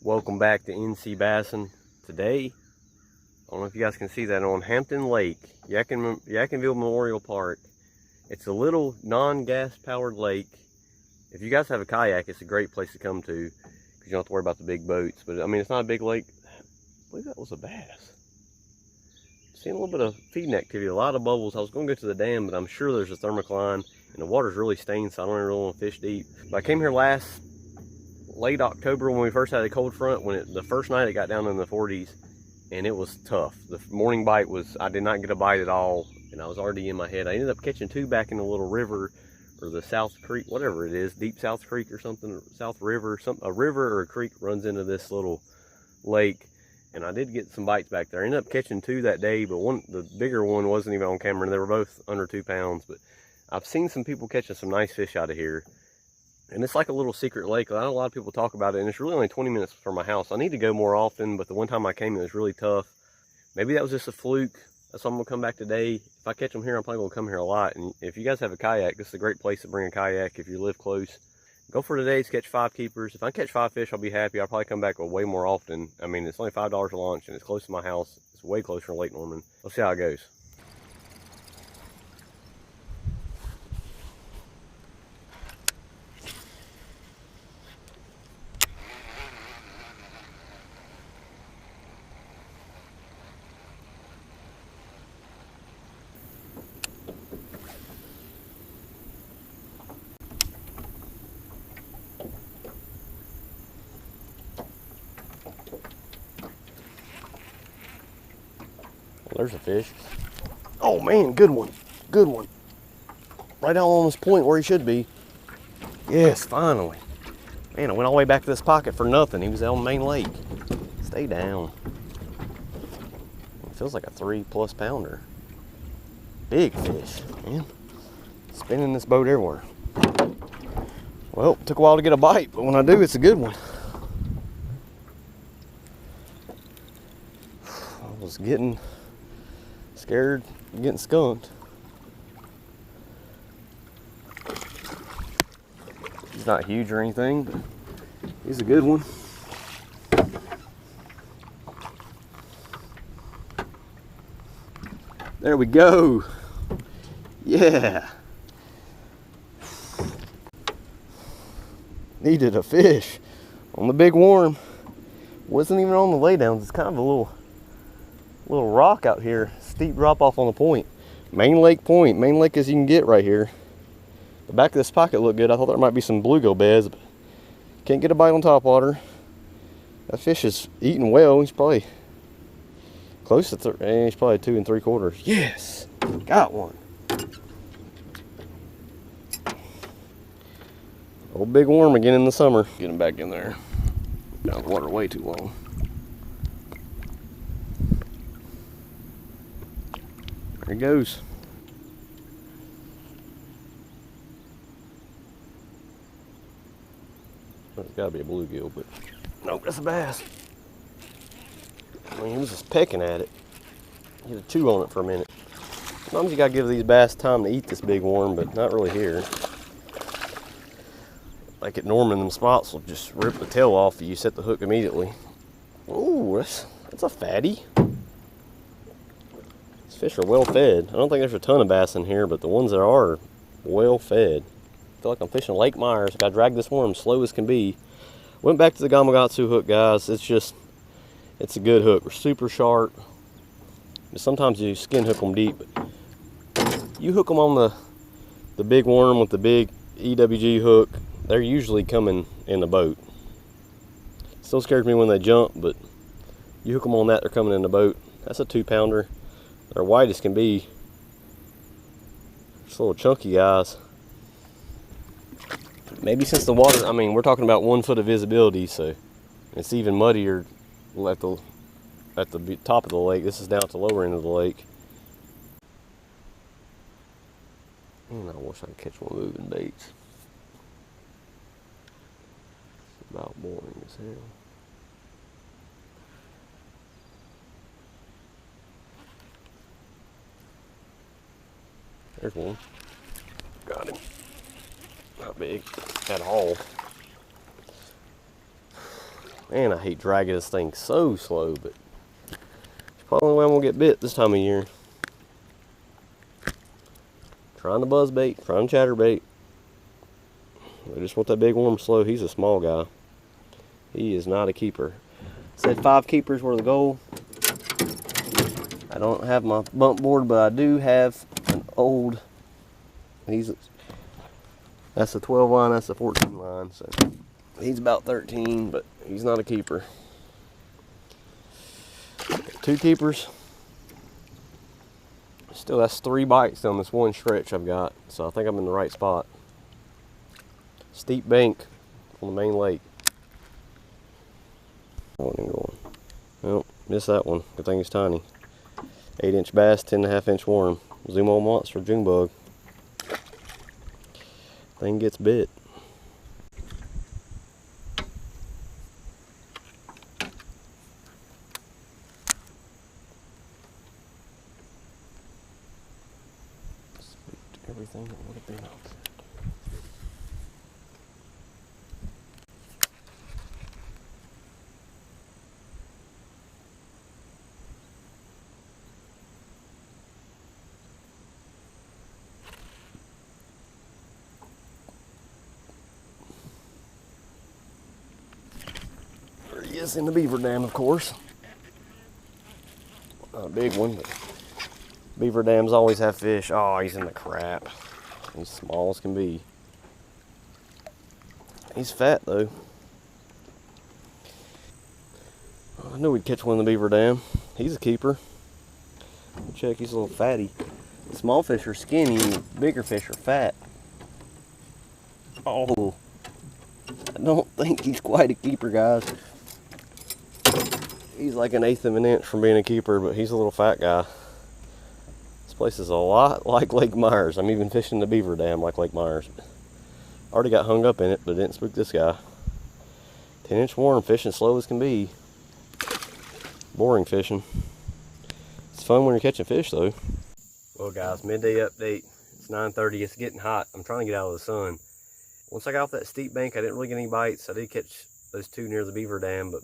Welcome back to NC Bassing. Today, I don't know if you guys can see that, on Hampton Lake, Yadkinville Memorial Park. It's a little non-gas powered lake. If you guys have a kayak, it's a great place to come to because you don't have to worry about the big boats. But I mean, it's not a big lake. I believe that was a bass. Seeing a little bit of feeding activity, a lot of bubbles. I was going to go to the dam, but I'm sure there's a thermocline and the water's really stained, so I don't really want to fish deep. But I came here late October when we first had a cold front. The first night it got down in the 40s, and it was tough. The morning bite was, I did not get a bite at all, and I was already in my head. I ended up catching two back in the little river, or the South Creek, whatever it is, Deep South Creek or something, South River, a river or a creek runs into this little lake, and I did get some bites back there. I ended up catching two that day, but the bigger one wasn't even on camera, and they were both under 2 pounds. But I've seen some people catching some nice fish out of here. And it's like a little secret lake. I know a lot of people talk about it, and it's really only 20 minutes from my house. I need to go more often, but the one time I came, it was really tough. Maybe that was just a fluke. That's why I'm gonna come back today. If I catch them here, I'm probably gonna come here a lot. And if you guys have a kayak, this is a great place to bring a kayak if you live close. Go for today is catch 5 keepers. If I catch 5 fish, I'll be happy. I'll probably come back way more often. I mean, it's only $5 a launch, and it's close to my house. It's way closer to Lake Norman. We'll see how it goes. There's a fish. Oh man, good one. Good one. Right out on this point where he should be. Yes, finally. Man, I went all the way back to this pocket for nothing. He was out on Main Lake. Stay down. It feels like a 3+ pounder. Big fish, man. Spinning this boat everywhere. Well, it took a while to get a bite, but when I do, it's a good one. I was getting scared of getting skunked. He's not huge or anything, but he's a good one. There we go. Yeah. Needed a fish on the big worm. Wasn't even on the laydowns. It's kind of a little rock out here. Steep drop off on the point. Main Lake point. Main Lake as you can get right here. The back of this pocket looked good. I thought there might be some bluegill beds, but can't get a bite on top water. That fish is eating well. He's probably close to he's probably 2 3/4. Yes, got one. Old big worm again in the summer. Get him back in there. Down the water way too long. There he goes. Well, it's gotta be a bluegill, but nope, that's a bass. I mean, he was just pecking at it. He had to chew on it for a minute. Sometimes you gotta give these bass time to eat this big worm, but not really here. Like at Norman, them spots will just rip the tail off if you set the hook immediately. Ooh, that's a fatty. Fish are well fed. I don't think there's a ton of bass in here, but the ones that are well fed. I feel like I'm fishing Lake Myers. I gotta drag this worm slow as can be. Went back to the Gamakatsu hook, guys. It's a good hook. We're super sharp. But sometimes you skin hook them deep. But you hook them on the big worm with the big EWG hook, they're usually coming in the boat. Still scares me when they jump, but you hook them on that, they're coming in the boat. That's a 2 pounder. They're white as can be. Just little chunky guys. Maybe since the water, I mean, we're talking about 1 foot of visibility, so it's even muddier at the top of the lake. This is down at the lower end of the lake. And I wish I could catch one moving baits. It's about boring as hell. There's one. Got him. Not big at all. Man, I hate dragging this thing so slow, but it's probably the only way I'm gonna get bit this time of year. Trying to buzz bait, trying to chatter bait. I just want that big worm slow. He's a small guy. He is not a keeper. Said 5 keepers were the goal. I don't have my bump board, but I do have an old. That's a 12 line, that's a 14 line. So he's about 13, but he's not a keeper. 2 keepers. Still, that's 3 bites on this one stretch I've got, so I think I'm in the right spot. Steep bank on the main lake. Well, missed that one. Good thing it's tiny. 8-inch bass, 10.5-inch worm. Zumo monster, June bug. Thing gets bit. Everything that would have been out there. There he is in the beaver dam, of course. Not a big one, but beaver dams always have fish. Oh, he's in the crap. He's small as can be. He's fat though. I knew we'd catch one in the beaver dam. He's a keeper. Check, he's a little fatty. Small fish are skinny, bigger fish are fat. Oh, I don't think he's quite a keeper, guys. He's like 1/8 of an inch from being a keeper, but he's a little fat guy. This place is a lot like Lake Myers. I'm even fishing the beaver dam like Lake Myers. Already got hung up in it, but it didn't spook this guy. 10-inch worm, fishing slow as can be. Boring fishing. It's fun when you're catching fish though. Well guys, midday update. It's 9:30, it's getting hot. I'm trying to get out of the sun. Once I got off that steep bank, I didn't really get any bites. I did catch those 2 near the beaver dam, but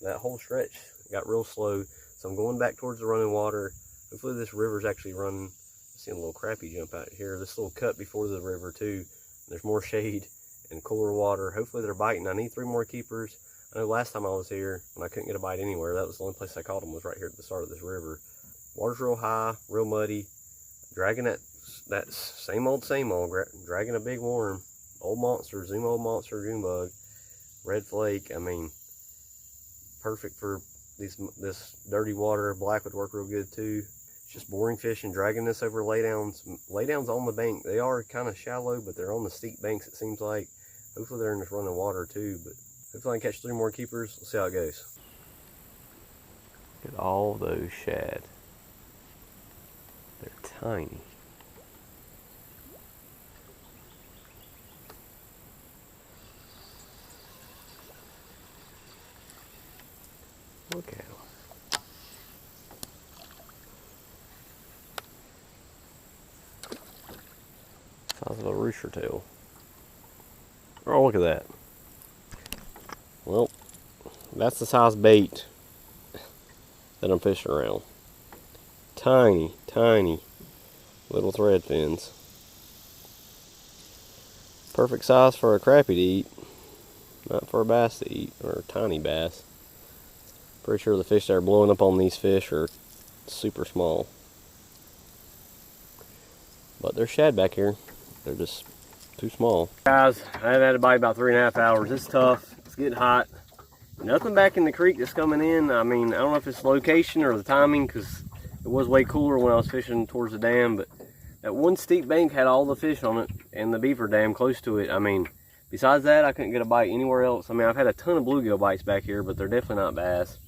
that whole stretch got real slow. So I'm going back towards the running water. Hopefully this river's actually running. I'm seeing a little crappie jump out here. This little cut before the river too. There's more shade and cooler water. Hopefully they're biting. I need 3 more keepers. I know last time I was here, when I couldn't get a bite anywhere, that was the only place I caught them, was right here at the start of this river. Water's real high, real muddy. Dragging that same old, dragging a big worm. Old monster, Zumo monster, June bug, red flake. I mean, perfect for this dirty water. Black would work real good too. It's just boring fishing, dragging this over laydowns. Laydowns on the bank. They are kind of shallow, but they're on the steep banks, it seems like. Hopefully they're in this running water too, but hopefully I can catch 3 more keepers. We'll see how it goes. Look at all those shad. They're tiny. Look at them. Size of a rooster tail. Oh, look at that. Well, that's the size bait that I'm fishing around. Tiny, tiny little thread fins. Perfect size for a crappie to eat, not for a bass to eat, or a tiny bass. Pretty sure the fish that are blowing up on these fish are super small. But there's shad back here. They're just too small. Guys, I haven't had a bite about 3.5 hours. It's tough. It's getting hot. Nothing back in the creek that's coming in. I mean, I don't know if it's the location or the timing, because it was way cooler when I was fishing towards the dam, but that one steep bank had all the fish on it, and the beaver dam close to it. I mean, besides that, I couldn't get a bite anywhere else. I mean, I've had a ton of bluegill bites back here, but they're definitely not bass.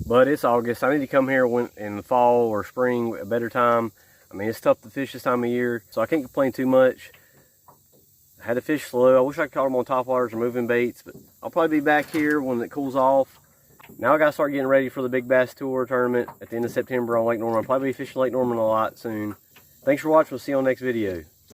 But it's August. I need to come here in the fall or spring, a better time. I mean, it's tough to fish this time of year, so I can't complain too much. I had to fish slow. I wish I caught them on top waters or moving baits, but I'll probably be back here when it cools off. Now I gotta start getting ready for the Big Bass Tour tournament at the end of September on Lake Norman. I'll probably be fishing Lake Norman a lot soon. Thanks for watching. We'll see you on the next video.